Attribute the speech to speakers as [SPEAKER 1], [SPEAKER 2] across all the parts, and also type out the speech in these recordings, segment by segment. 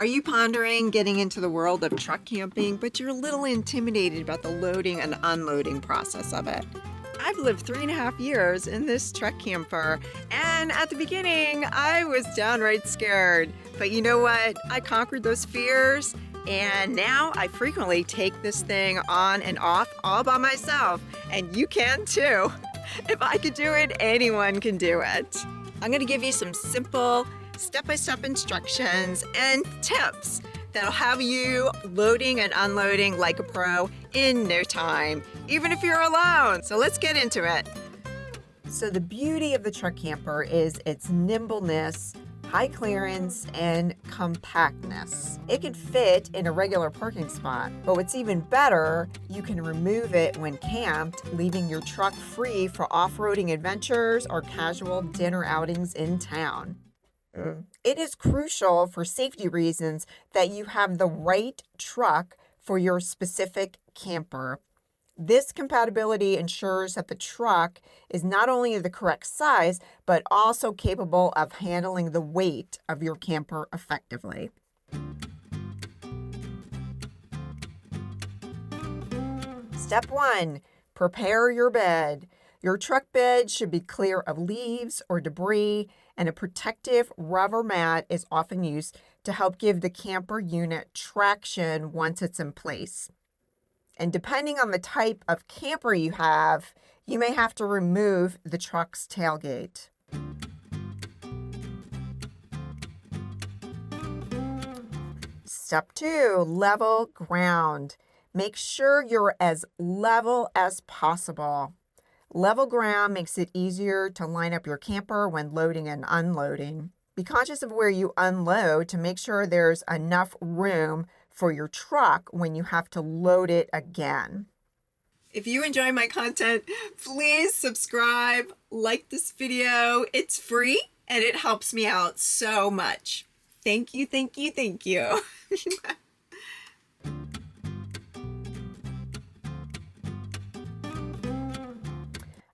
[SPEAKER 1] Are you pondering getting into the world of truck camping, but you're a little intimidated about the loading and unloading process of it? I've lived 3.5 years in this truck camper, and at the beginning, I was downright scared. But you know what? I conquered those fears, and now I frequently take this thing on and off all by myself, and you can too. If I could do it, anyone can do it. I'm going to give you some simple step-by-step instructions and tips that'll have you loading and unloading like a pro in no time, even if you're alone. So let's get into it. So the beauty of the truck camper is its nimbleness, high clearance, and compactness. It can fit in a regular parking spot, but what's even better, you can remove it when camped, leaving your truck free for off-roading adventures or casual dinner outings in town. It is crucial for safety reasons that you have the right truck for your specific camper. This compatibility ensures that the truck is not only the correct size, but also capable of handling the weight of your camper effectively. Step 1, prepare your bed. Your truck bed should be clear of leaves or debris, and a protective rubber mat is often used to help give the camper unit traction once it's in place. And depending on the type of camper you have, you may have to remove the truck's tailgate. Step 2, level ground. Make sure you're as level as possible. Level ground makes it easier to line up your camper when loading and unloading. Be conscious of where you unload to make sure there's enough room for your truck when you have to load it again. If you enjoy my content, please subscribe, like this video. It's free and it helps me out so much. Thank you, thank you, thank you.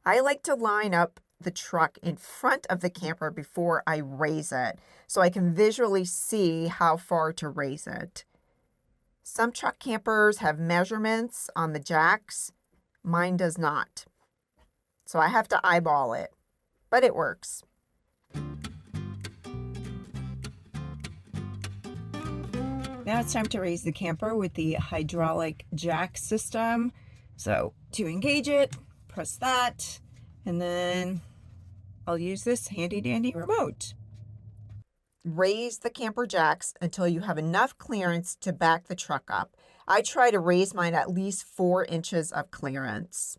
[SPEAKER 1] I like to line up the truck in front of the camper before I raise it, so I can visually see how far to raise it. Some truck campers have measurements on the jacks. Mine does not. So I have to eyeball it, but it works. Now it's time to raise the camper with the hydraulic jack system. So to engage it, press that, and then I'll use this handy dandy remote. Raise the camper jacks until you have enough clearance to back the truck up. I try to raise mine at least 4 inches of clearance.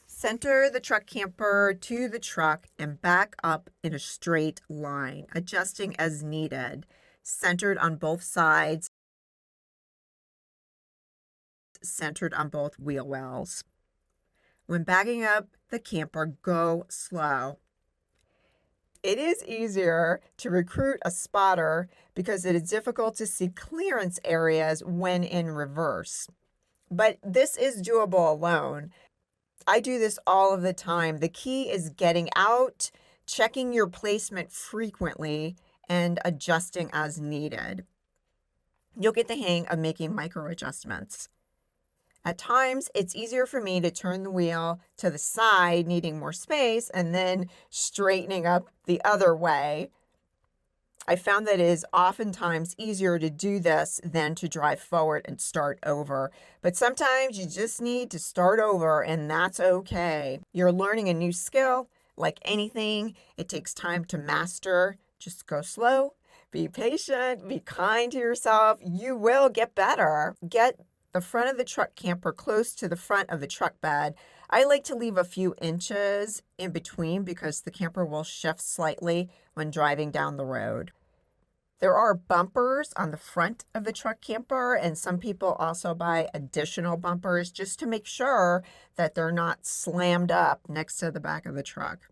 [SPEAKER 1] Center the truck camper to the truck and back up in a straight line, adjusting as needed, centered on both sides, centered on both wheel wells. When backing up the camper, go slow. It is easier to recruit a spotter because it is difficult to see clearance areas when in reverse. But this is doable alone. I do this all of the time. The key is getting out, checking your placement frequently, and adjusting as needed. You'll get the hang of making micro adjustments. At times, it's easier for me to turn the wheel to the side, needing more space, and then straightening up the other way. I found that it is oftentimes easier to do this than to drive forward and start over. But sometimes you just need to start over, and that's okay. You're learning a new skill. Like anything, it takes time to master. Just go slow, be patient, be kind to yourself. You will get better. Get the front of the truck camper close to the front of the truck bed. I like to leave a few inches in between because the camper will shift slightly when driving down the road. There are bumpers on the front of the truck camper, and some people also buy additional bumpers just to make sure that they're not slammed up next to the back of the truck.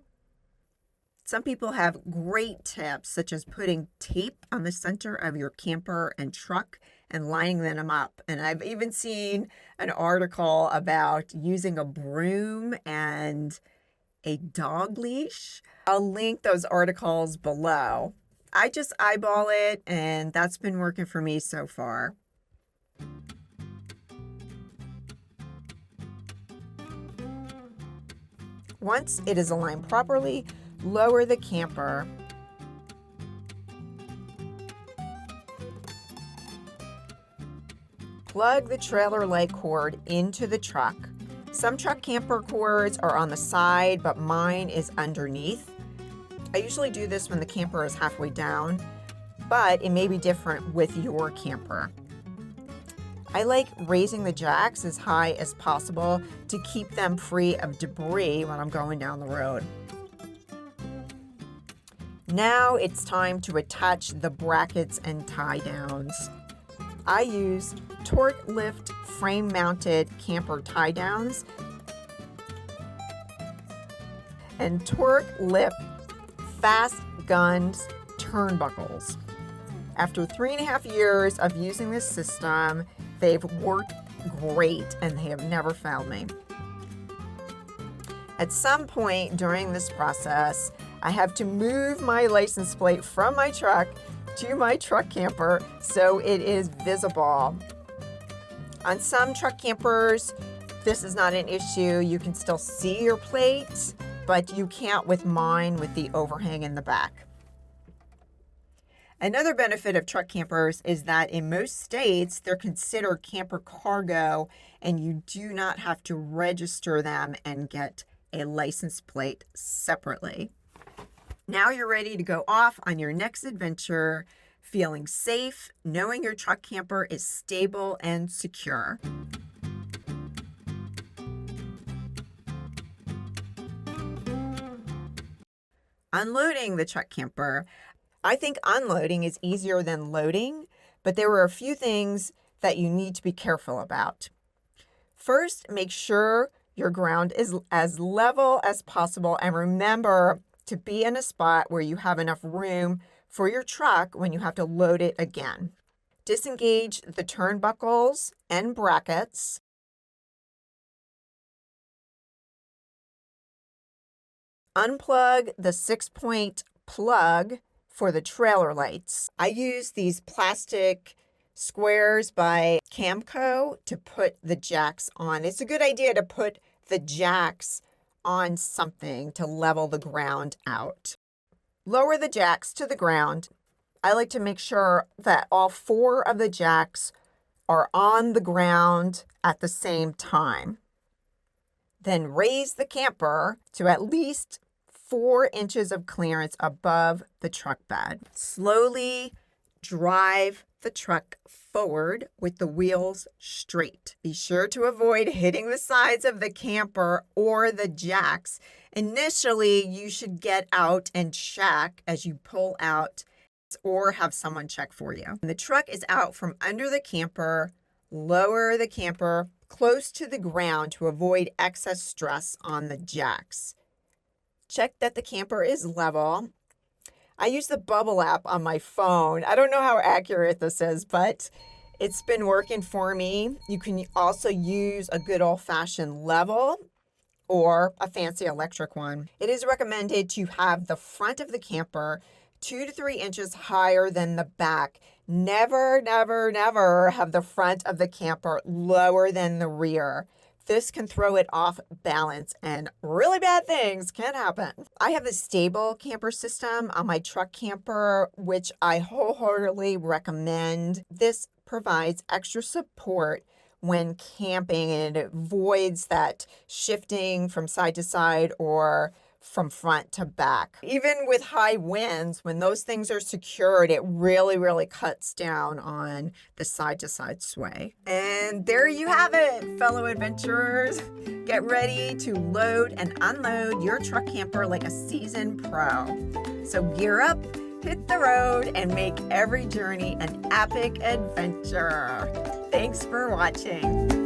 [SPEAKER 1] Some people have great tips, such as putting tape on the center of your camper and truck and lining them up. And I've even seen an article about using a broom and a dog leash. I'll link those articles below. I just eyeball it, and that's been working for me so far. Once it is aligned properly, lower the camper. Plug the trailer light cord into the truck. Some truck camper cords are on the side, but mine is underneath. I usually do this when the camper is halfway down, but it may be different with your camper. I like raising the jacks as high as possible to keep them free of debris when I'm going down the road. Now it's time to attach the brackets and tie downs. I used Torque Lift frame-mounted camper tie downs and Torque Lift fast guns turnbuckles. After 3.5 years of using this system, they've worked great and they have never failed me. At some point during this process, I have to move my license plate from my truck to my truck camper so it is visible. On some truck campers, this is not an issue. You can still see your plate, but you can't with mine with the overhang in the back. Another benefit of truck campers is that in most states, they're considered camper cargo and you do not have to register them and get a license plate separately. Now you're ready to go off on your next adventure, feeling safe, knowing your truck camper is stable and secure. Unloading the truck camper. I think unloading is easier than loading, but there are a few things that you need to be careful about. First, make sure your ground is as level as possible, and remember to be in a spot where you have enough room for your truck when you have to load it again. Disengage the turnbuckles and brackets. Unplug the 6-point plug for the trailer lights. I use these plastic squares by Camco to put the jacks on. It's a good idea to put the jacks on something to level the ground out. Lower the jacks to the ground. I like to make sure that all 4 of the jacks are on the ground at the same time. Then raise the camper to at least 4 inches of clearance above the truck bed. Slowly drive the truck forward with the wheels straight. Be sure to avoid hitting the sides of the camper or the jacks. Initially, you should get out and check as you pull out or have someone check for you. When the truck is out from under the camper, lower the camper close to the ground to avoid excess stress on the jacks. Check that the camper is level. I use the Bubble app on my phone. I don't know how accurate this is, but it's been working for me. You can also use a good old-fashioned level or a fancy electric one. It is recommended to have the front of the camper 2 to 3 inches higher than the back. Never, never, never have the front of the camper lower than the rear. This can throw it off balance and really bad things can happen. I have a stable camper system on my truck camper, which I wholeheartedly recommend. This provides extra support when camping and it avoids that shifting from side to side or from front to back. Even with high winds, when those things are secured, it really, really cuts down on the side-to-side sway. And there you have it, fellow adventurers. Get ready to load and unload your truck camper like a seasoned pro. So gear up, hit the road, and make every journey an epic adventure. Thanks for watching.